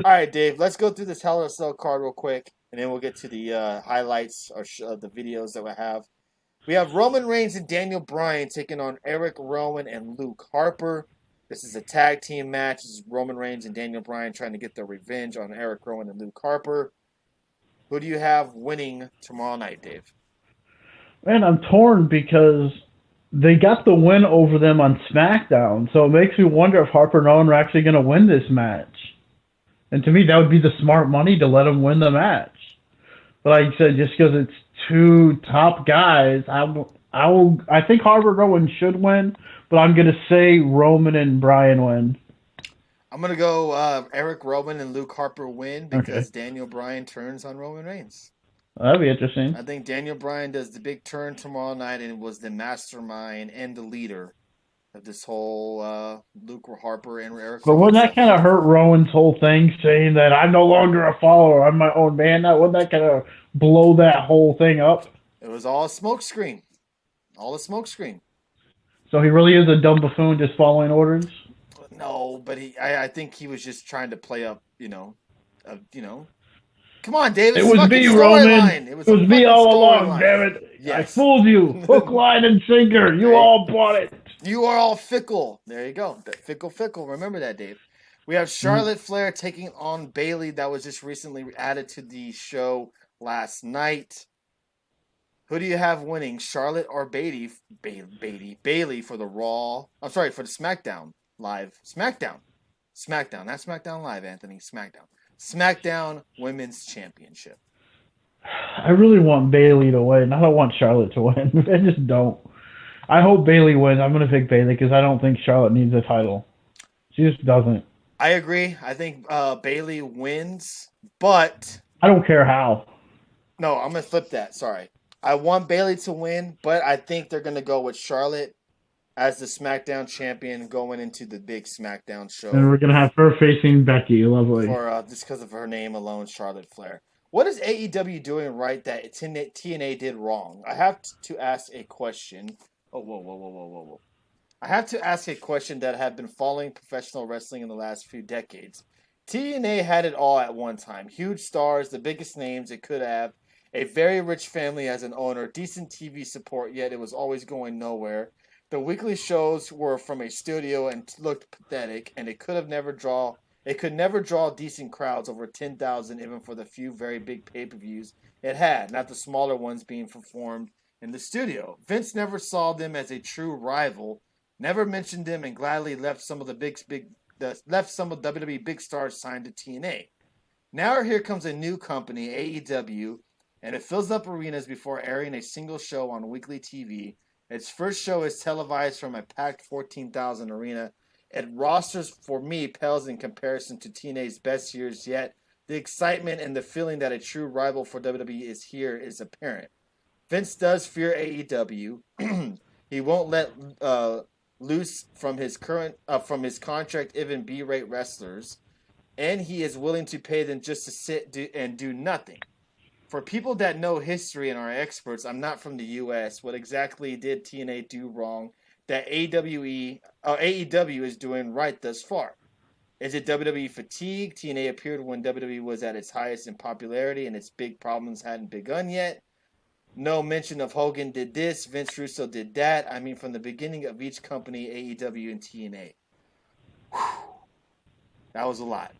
All right, Dave. Let's go through this Hell in a Cell card real quick, and then we'll get to the highlights or the videos that we have. We have Roman Reigns and Daniel Bryan taking on Eric Rowan and Luke Harper. This is a tag team match. This is Roman Reigns and Daniel Bryan trying to get their revenge on Eric Rowan and Luke Harper. Who do you have winning tomorrow night, Dave? Man, I'm torn because they got the win over them on SmackDown, so it makes me wonder if Harper and Owen are actually going to win this match. And to me, that would be the smart money to let them win the match. But like I said, just because it's two top guys, I think Harper and Owen should win, but I'm going to say Roman and Bryan win. I'm gonna go Eric Rowan and Luke Harper win Okay, because Daniel Bryan turns on Roman Reigns. that'd be interesting. I think Daniel Bryan does the big turn tomorrow night and was the mastermind and the leader of this whole Luke Harper and Eric But Rowan wouldn't that stuff. kind of hurt Rowan's whole thing, saying that I'm no longer a follower, I'm my own man? That wouldn't that kind of blow that whole thing up? It was all a smokescreen, all a smokescreen. So he really is a dumb buffoon just following orders. No, but I think he was just trying to play up, you know. Come on, David, It it's a was fucking me, Roman. storyline. It was It a was me fucking all along. storyline. Damn it! I Yes. fooled you. Hook, line, and sinker. You Hey, all bought it. you are all fickle. There you go. Fickle, fickle. Remember that, Dave. We have Charlotte Flair taking on Bailey. That was just recently added to the show last night. Who do you have winning, Charlotte or Bailey for the Raw? I'm sorry, for the SmackDown Live. SmackDown, not SmackDown Live, Anthony. SmackDown Women's Championship. I really want Bailey to win. I don't want Charlotte to win. I just don't. I hope Bailey wins. I'm gonna pick Bailey because I don't think Charlotte needs a title. She just doesn't. I agree. I think Bailey wins, but I don't care how. no, I'm gonna flip that. Sorry, I want Bailey to win, but I think they're gonna go with Charlotte as the SmackDown champion going into the big SmackDown And show we're gonna have her facing Becky. Lovely. for just because of her name alone, Charlotte Flair. What is AEW doing right that TNA did wrong? I have to ask a question. Oh, whoa, whoa, whoa, whoa, whoa, whoa. I have to ask a question that have been following professional wrestling in the last few decades. TNA had it all at one time. Huge stars, the biggest names it could have, a very rich family as an owner, decent TV support, yet it was always going nowhere. The weekly shows were from a studio and looked pathetic, and it could never draw decent crowds over 10,000 even for the few very big pay-per-views it had, not the smaller ones being performed in the studio. Vince never saw them as a true rival, never mentioned them, and gladly left some of left some of WWE big stars signed to TNA. Now here comes a new company, AEW, and it fills up arenas before airing a single show on weekly TV. Its first show is televised from a packed 14,000 arena. It rosters for me pales in comparison to TNA's best years yet. The excitement and the feeling that a true rival for WWE is here is apparent. Vince does fear AEW. He won't let loose from his contract even B-rate wrestlers, and he is willing to pay them just to and do nothing. For people that know history and are experts, I'm not from the U.S. What exactly did TNA do wrong that AEW is doing right thus far? Is it WWE fatigue? TNA appeared when WWE was at its highest in popularity and its big problems hadn't begun yet. No mention of Hogan did this, Vince Russo did that. I mean, from the beginning of each company, AEW and TNA. Whew, that was a lot.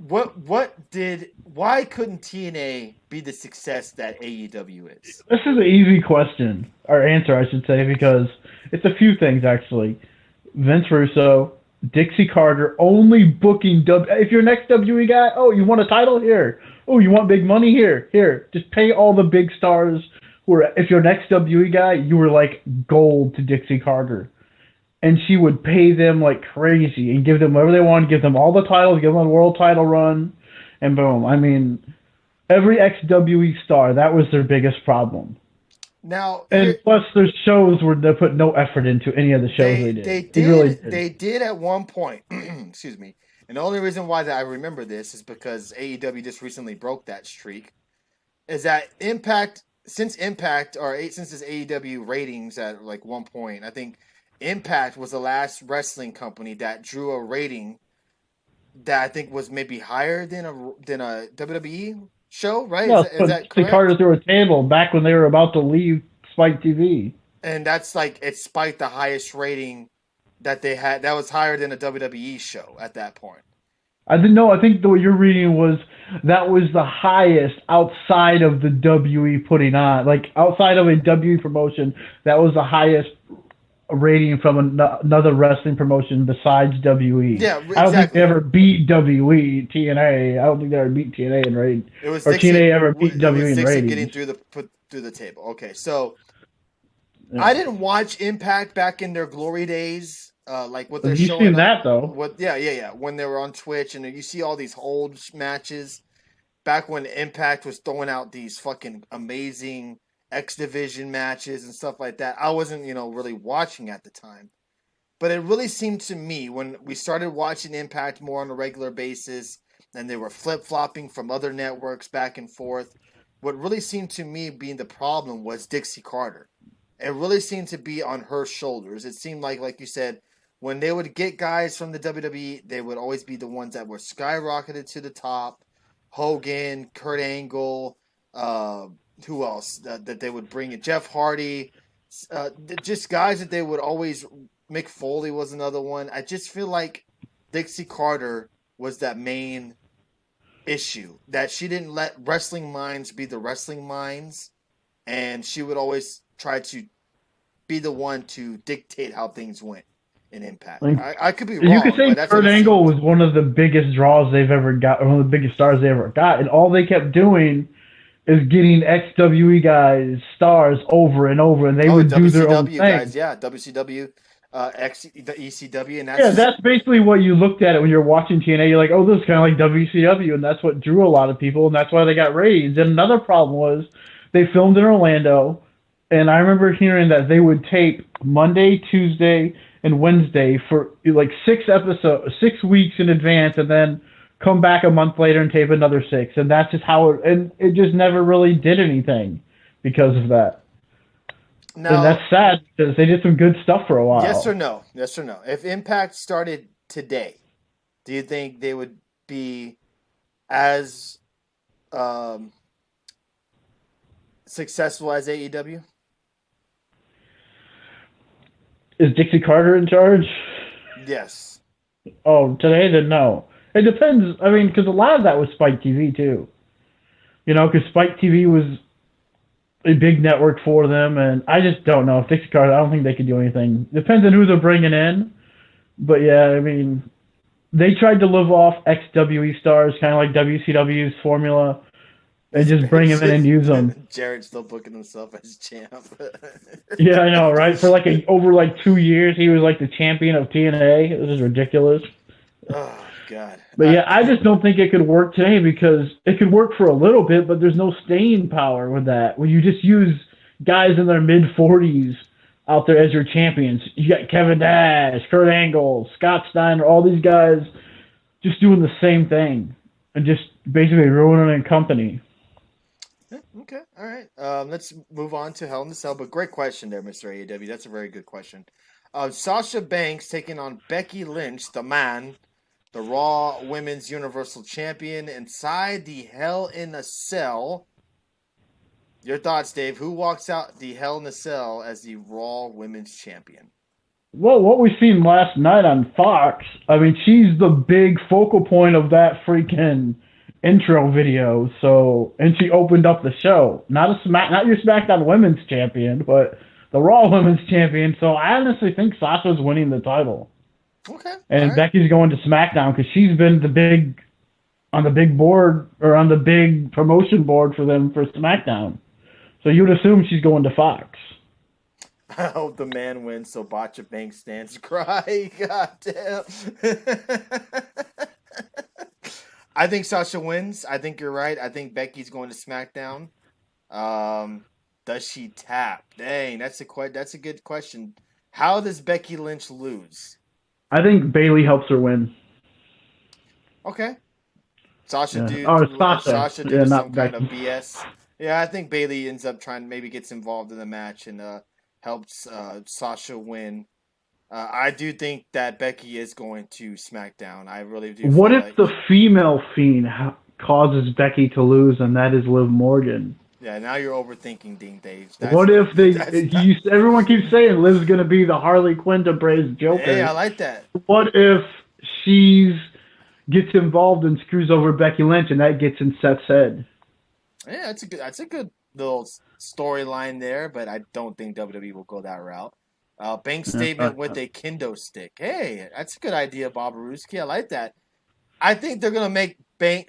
Why couldn't TNA be the success that AEW is? This is an easy question or answer, I should say, because it's a few things actually. Vince Russo, Dixie Carter only booking if you're next WWE guy, oh, you want a title here. Oh, you want big money here. Here, just pay all the big stars who are if you're next WWE guy, you were like gold to Dixie Carter. And she would pay them like crazy and give them whatever they wanted, give them all the titles, give them a world title run, and boom. I mean, every XWE star, that was their biggest problem. Now And here plus, there's shows where they put no effort into any of the shows they they did. They really did did. they did at one point. Excuse me. And the only reason why that I remember this is because AEW just recently broke that streak. Is that Impact since this AEW ratings at like one point, I think Impact was the last wrestling company that drew a rating that I think was maybe higher than a WWE show, right? No, Is so that Dixie correct? Carter through a table back when they were about to leave Spike TV. And that's like it spiked the highest rating that they had. That was higher than a WWE show at that point. I didn't know. I think what you're reading was that was the highest outside of the WE putting on, like outside of a WE promotion. That was the highest rating from another wrestling promotion besides WE. Yeah, I don't think they exactly. ever beat WE TNA. I don't think they ever beat TNA in rating, It was or Dixie. TNA ever beat It was WE in Dixie ratings. getting through the table. Okay, so Yeah. I didn't watch Impact back in their glory days, like what they're You've showing seen up. that though. What? Yeah. When they were on Twitch, and you see all these old matches back when Impact was throwing out these fucking amazing X Division matches and stuff like that. I wasn't, really watching at the time. But it really seemed to me when we started watching Impact more on a regular basis and they were flip flopping from other networks back and forth, what really seemed to me being the problem was Dixie Carter. It really seemed to be on her shoulders. It seemed like you said, when they would get guys from the WWE, they would always be the ones that were skyrocketed to the top. Hogan, Kurt Angle, uh, who else that they would bring in? Jeff Hardy, just guys that they would always. Mick Foley was another one. I just feel like Dixie Carter was that main issue, that she didn't let wrestling minds be the wrestling minds, and she would always try to be the one to dictate how things went in Impact. Like I could be you could wrong, say but that's what Kurt it Angle seemed. was one of the biggest draws they've ever got, one of the biggest stars they ever got, and all they kept doing is getting XWE guys stars over and over, and they Oh, would do their own WCW guys, thing. yeah, WCW, the ECW, and Yeah, that's that's basically what you looked at it when you're watching TNA. You're like, oh, this is kind of like WCW, and that's what drew a lot of people, and that's why they got ratings. And another problem was they filmed in Orlando, and I remember hearing that they would tape Monday, Tuesday, and Wednesday for like 6 episodes, 6 weeks in advance, and then come back a month later and tape another six. And that's just how it, and it just never really did anything because of that. And now. that's sad because they did some good stuff for a Yes or while. no? Yes or no? If Impact started today, do you think they would be as um, successful as AEW? Is Dixie Carter in charge? Yes. Oh, today then no. It depends. I mean, because a lot of that was Spike TV too. You know, because Spike TV was a big network for them, and I just don't know if Dixie Carter. I don't think they could do anything. Depends on who they're bringing in, but yeah, I mean, they tried to live off XWE stars, kind of like WCW's formula, and just bring them in and use them. Jarrett's still booking himself as champ. Yeah, I know, right? For like over like 2 years, he was like the champion of TNA. This is ridiculous. Oh God. But yeah, I just don't think it could work today because it could work for a little bit, but there's no staying power with that. When you just use guys in their mid 40s out there as your champions, you got Kevin Nash, Kurt Angle, Scott Steiner, all these guys just doing the same thing and just basically ruining a company. Okay. All right. Let's move on to Hell in the Cell. But great question there, Mr. AEW. That's a very good question. Sasha Banks taking on Becky Lynch, the man, the Raw Women's Universal Champion, inside the Hell in a Cell. Your thoughts, Dave? Who walks out the Hell in a Cell as the Raw Women's Champion? Well, what we seen last night on Fox, I mean, she's the big focal point of that freaking intro video. So, and she opened up the show. Not your SmackDown Women's Champion, but the Raw Women's Champion. So, I honestly think Sasha's winning the title, Okay, all and right. Becky's going to SmackDown because she's been the big on the big board or on the big promotion board for them for SmackDown. So you'd assume she's going to Fox. I hope the man wins so Botcha Banks stands cry. God damn. I think Sasha wins. I think you're right. I think Becky's going to SmackDown. Um, does she tap? Dang, that's a good question. How does Becky Lynch lose? I think Bailey helps her win. Okay, Sasha Yeah. do Oh, Sasha. Sasha Yeah, do some not kind of Becky. BS. Yeah, I think Bailey ends up trying maybe gets involved in the match and helps Sasha win. I do think that Becky is going to SmackDown. I really do What feel if like. the female Fiend causes Becky to lose, and that is Liv Morgan? Yeah, now you're overthinking, Ding Dave. What if That's not. everyone keeps saying Liv's gonna be the Harley Quinn to Bray's Hey, I Joker? like that. What if she's gets involved and screws over Becky Lynch, and that gets in Seth's head? Yeah, that's a good little storyline there, but I don't think WWE will go that route. Bank statement with a kendo stick. Hey, that's a good idea, Bob Ruski. I like that. I think they're gonna make Becky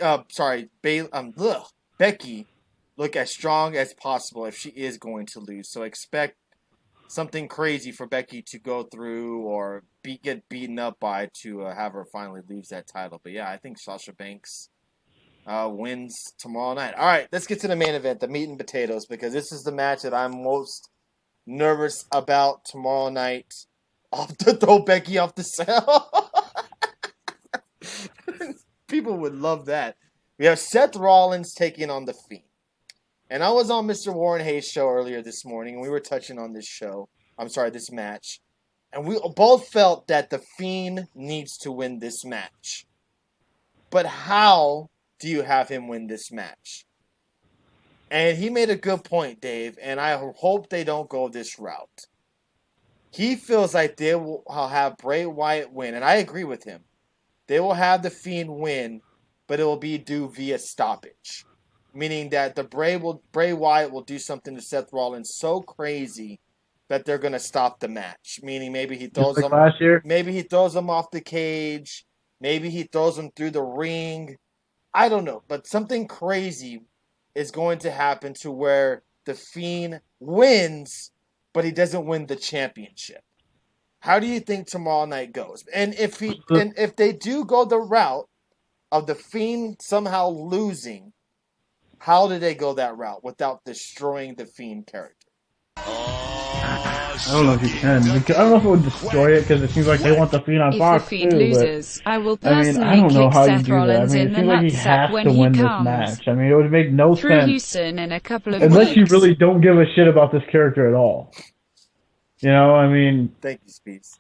look as strong as possible if she is going to lose. So expect something crazy for Becky to go through or get beaten up by to have her finally lose that title. But yeah, I think Sasha Banks wins tomorrow night. All right, let's get to the main event, the meat and potatoes, because this is the match that I'm most nervous about tomorrow night. Off to throw Becky off the cell. People would love that. We have Seth Rollins taking on The Fiend. And I was on Mr. Warren Hayes' show earlier this morning, and we were touching on this match. And we both felt that The Fiend needs to win this match. But how do you have him win this match? And he made a good point, Dave, and I hope they don't go this route. He feels like they will have Bray Wyatt win, and I agree with him. They will have The Fiend win, but it will be due via stoppage. Meaning that Bray Wyatt will do something to Seth Rollins so crazy that they're gonna stop the match. Meaning maybe he throws Just like last year. maybe he throws him off the cage, maybe he throws him through the ring. I don't know, but something crazy is going to happen to where the Fiend wins, but he doesn't win the championship. How do you think tomorrow night goes? And if they do go the route of the Fiend somehow losing, how do they go that route without destroying the Fiend character? I don't know if you can. I don't know if it would destroy it because it seems like they want the Fiend on If the Fox Fiend too. loses, I will But I mean, I personally don't know kick how you Seth do that. I Rollins mean, in it the seems like he nutsack has when to he win this comes match. I mean, it would make no through sense Houston in a couple of unless you weeks. really don't give a shit about this character at all. You know, I mean, Thank you, Speeds.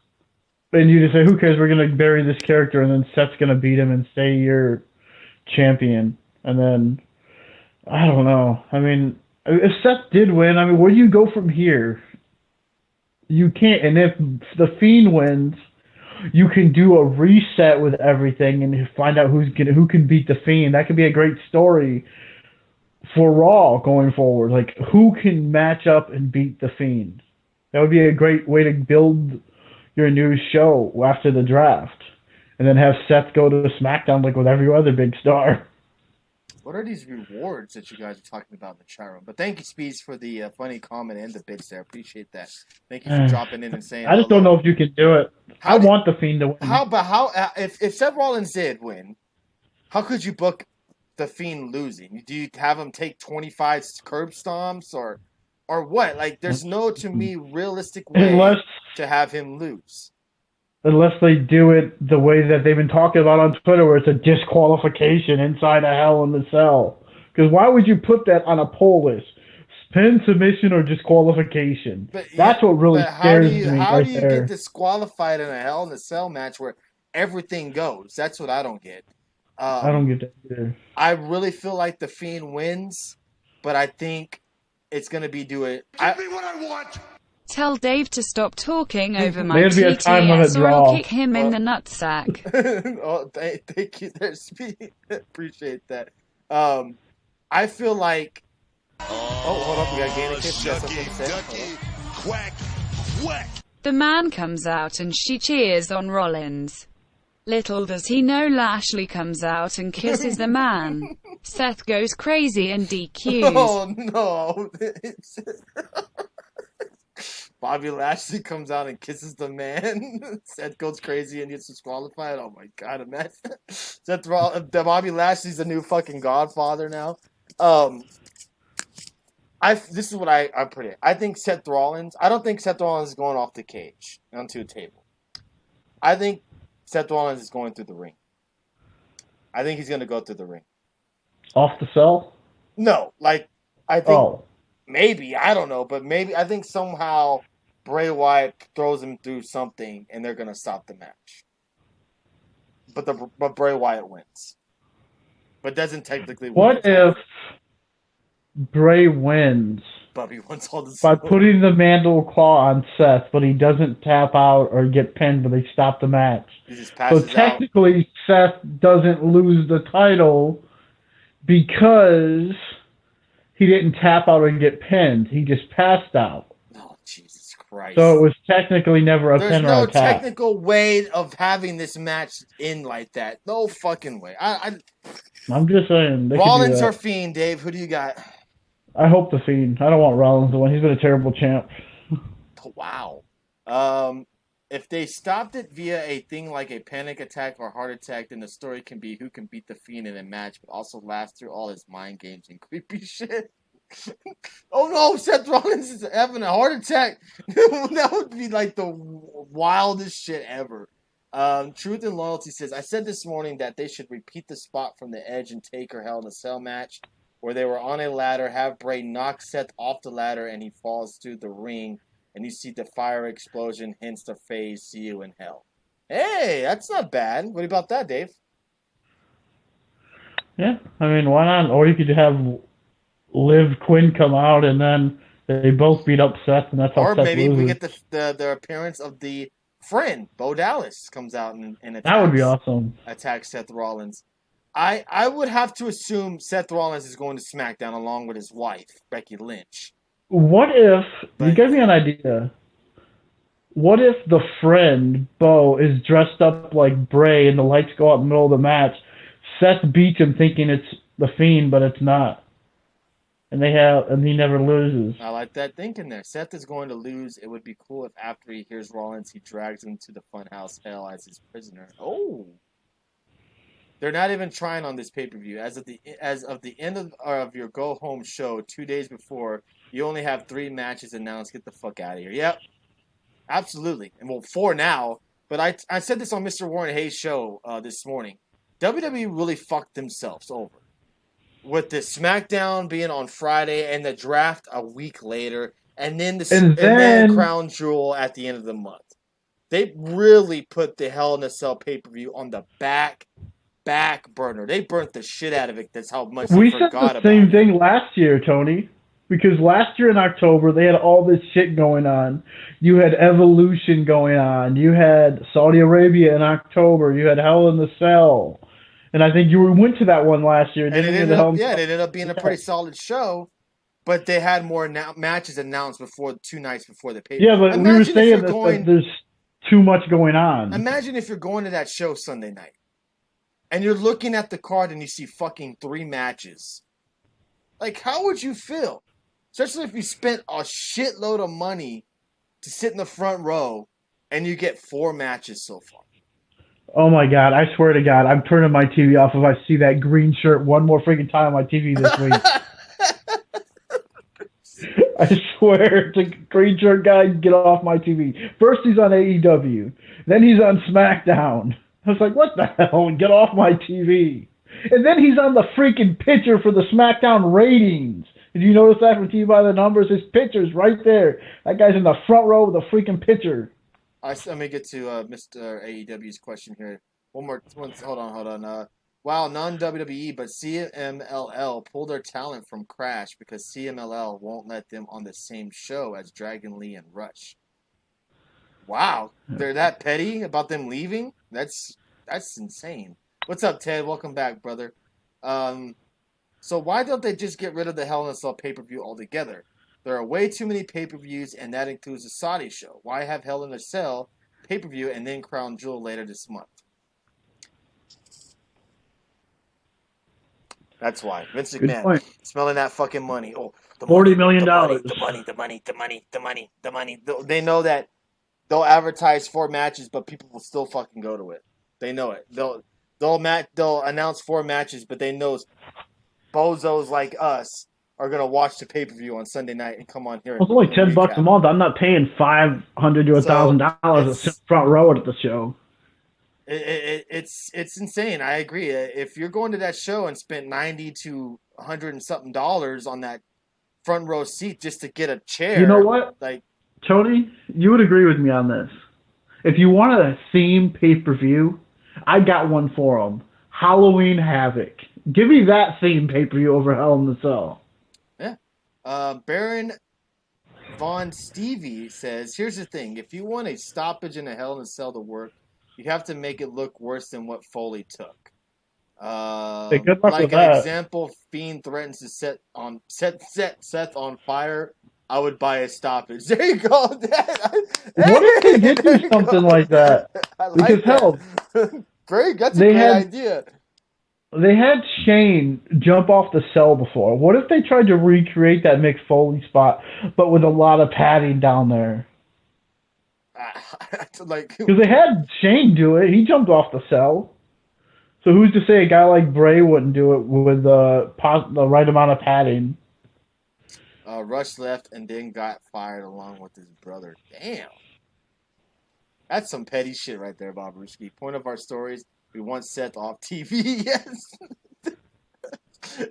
and you just say, who cares? We're gonna bury this character, and then Seth's gonna beat him and stay your champion. And then I don't know. I mean, if Seth did win, I mean, where do you go from here? You can't. And if the Fiend wins, you can do a reset with everything and find out who can beat the Fiend. That could be a great story for Raw going forward. Like, who can match up and beat the Fiend? That would be a great way to build your new show after the draft, and then have Seth go to SmackDown like with every other big star. What are these rewards that you guys are talking about in the chat room? But thank you, Speeds, for the funny comment and the bits there. Appreciate that. Thank you for dropping in and saying I just don't know if you can do it. I want the Fiend to win. If Seth Rollins did win, how could you book the Fiend losing? Do you have him take 25 curb stomps or what? Like, there's no, to me, realistic way to have him lose. Unless they do it the way that they've been talking about on Twitter, where it's a disqualification inside a Hell in the Cell. Because why would you put that on a poll list? Pin, submission, or disqualification? That's what really scares me. How do you get disqualified in a Hell in a Cell match where everything goes? That's what I don't get. I don't get that either. I really feel like the Fiend wins, but I think it's going to be Give me what I want! Tell Dave to stop talking over my There'd be a time limit TTS or I'll draw. kick him in the nutsack. Oh, thank you there, Speed. Appreciate that. I feel like... Oh, hold up. We got Gainer Kids. You got something to say? Quack, quack. The man comes out and she cheers on Rollins. Little does he know Lashley comes out and kisses the man. Seth goes crazy and DQs. Oh, no. Bobby Lashley comes out and kisses the man. Seth goes crazy and gets disqualified. Oh my god, imagine. Bobby Lashley's the new fucking Godfather now. This is what I predict. I think Seth Rollins. I don't think Seth Rollins is going off the cage onto a table. I think Seth Rollins is going through the ring. I think he's going to go through the ring. Off the cell? No, like I think maybe, I don't know, but maybe I think somehow Bray Wyatt throws him through something, and they're gonna stop the match. But Bray Wyatt wins, but doesn't technically win. What if Bray wins Bobby wants all the by smoke. putting the mandible claw on Seth, but he doesn't tap out or get pinned, but they stop the match? He just So passes out. technically, Seth doesn't lose the title because he didn't tap out and get pinned. He just passed out. Oh, Jesus Christ. So it was technically never a There's pin no or a tap. technical way of having this match end like that. No fucking way. I'm just saying. They Rollins could do or that. Fiend, Dave? Who do you got? I hope the Fiend. I don't want Rollins to win. He's been a terrible champ. Wow. If they stopped it via a thing like a panic attack or heart attack, then the story can be who can beat the Fiend in a match, but also last through all his mind games and creepy shit. Oh no, Seth Rollins is having a heart attack. That would be like the wildest shit ever. Truth and Loyalty says, I said this morning that they should repeat the spot from the Edge and Taker Hell in a Cell match where they were on a ladder, have Bray knock Seth off the ladder, and he falls through the ring, and you see the fire explosion, hence the phase, see you in hell. Hey, that's not bad. What about that, Dave? Yeah, I mean, why not? Or you could have Liv Quinn come out and then they both beat up Seth, and that's how Or Seth maybe loses. we get the appearance of the friend, Bo Dallas, comes out and attacks. That would be awesome. Attacks Seth Rollins. I would have to assume Seth Rollins is going to SmackDown along with his wife, Becky Lynch. What if, But- you give me an idea, what if the friend, Bo, is dressed up like Bray and the lights go out in the middle of the match, Seth beats him thinking it's the Fiend, but it's not. And he never loses. I like that thinking there. Seth is going to lose. It would be cool if after he hears Rollins, he drags him to the funhouse hell as his prisoner. Oh. They're not even trying on this pay-per-view. As of the end of your go-home show 2 days before, you only have 3 matches announced. Get the fuck out of here. Yep. Absolutely. And well, 4 now. But I said this on Mr. Warren Hayes' show this morning. WWE really fucked themselves over. With the SmackDown being on Friday and the draft a week later, and then then Crown Jewel at the end of the month. They really put the Hell in a Cell pay-per-view on the back burner. They burnt the shit out of it. That's how much they forgot about it. We said the same thing last year, Tony. Because last year in October, they had all this shit going on. You had Evolution going on. You had Saudi Arabia in October. You had Hell in the Cell. And I think you went to that one last year. And it ended up being a pretty solid show. But they had more matches announced before 2 nights before the pay-per-view. Yeah, but we were saying that there's too much going on. Imagine if you're going to that show Sunday night. And you're looking at the card and you see fucking 3 matches. Like, how would you feel? Especially if you spent a shitload of money to sit in the front row and you get 4 matches so far. Oh my God, I swear to God, I'm turning my TV off if I see that green shirt one more freaking time on my TV this week. I swear to green shirt guy, get off my TV. First he's on AEW, then he's on SmackDown. I was like, what the hell? Get off my TV. And then he's on the freaking picture for the SmackDown ratings. Did you notice that from TV by the numbers? His picture's right there. That guy's in the front row with a freaking picture. Let me get to Mr. AEW's question here. Hold on. Wow, non-WWE, but CMLL pulled their talent from Crash because CMLL won't let them on the same show as Dragon Lee and Rush. Wow, they're that petty about them leaving? That's insane. What's up, Ted? Welcome back, brother. So why don't they just get rid of the Hell in a Cell pay-per-view altogether? There are way too many pay-per-views, and that includes the Saudi show. Why have Hell in a Cell pay-per-view and then Crown Jewel later this month? That's why. Vince McMahon, smelling that fucking money. Oh, the $40 million. The money. They know that they'll advertise 4 matches, but people will still fucking go to it. They know it. They'll announce 4 matches, but they know bozos like us are gonna watch the pay-per-view on Sunday night and come on here. It's only $10 a month. I'm not paying $500 to $1,000 to sit front row at the show. It's insane. I agree. If you're going to that show and spent $90 to $100 and something on that front row seat just to get a chair, you know what? Like, Tony, you would agree with me on this. If you want a theme pay-per-view, I got one for them. Halloween Havoc. Give me that theme pay-per-view over Hell in the Cell. Yeah. Baron Von Stevie says, here's the thing. If you want a stoppage in a Hell in a Cell to work, you have to make it look worse than what Foley took. Hey, good luck Like with an that. example, Fiend threatens to set Seth on fire. I would buy a stoppage. There you go. What if they did do something like that? I like Because hell, that. That's a great idea. They had Shane jump off the cell before. What if they tried to recreate that Mick Foley spot, but with a lot of padding down there? Because they had Shane do it. He jumped off the cell. So who's to say a guy like Bray wouldn't do it with the right amount of padding? Rush left and then got fired along with his brother. Damn. That's some petty shit right there, Bob Ruski. Point of our stories, we want Seth off TV. Yes.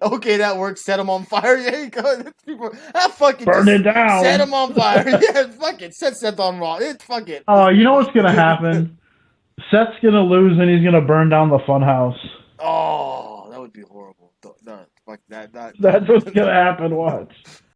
Okay, that works. Set him on fire. There you go. Fucking burn it down. Set him on fire. Yeah, fuck it. Set Seth on Raw. Fuck it. Oh, you know what's gonna happen? Seth's gonna lose and he's gonna burn down the funhouse. Oh, that would be horrible. Fuck that. That's what's gonna happen. Watch.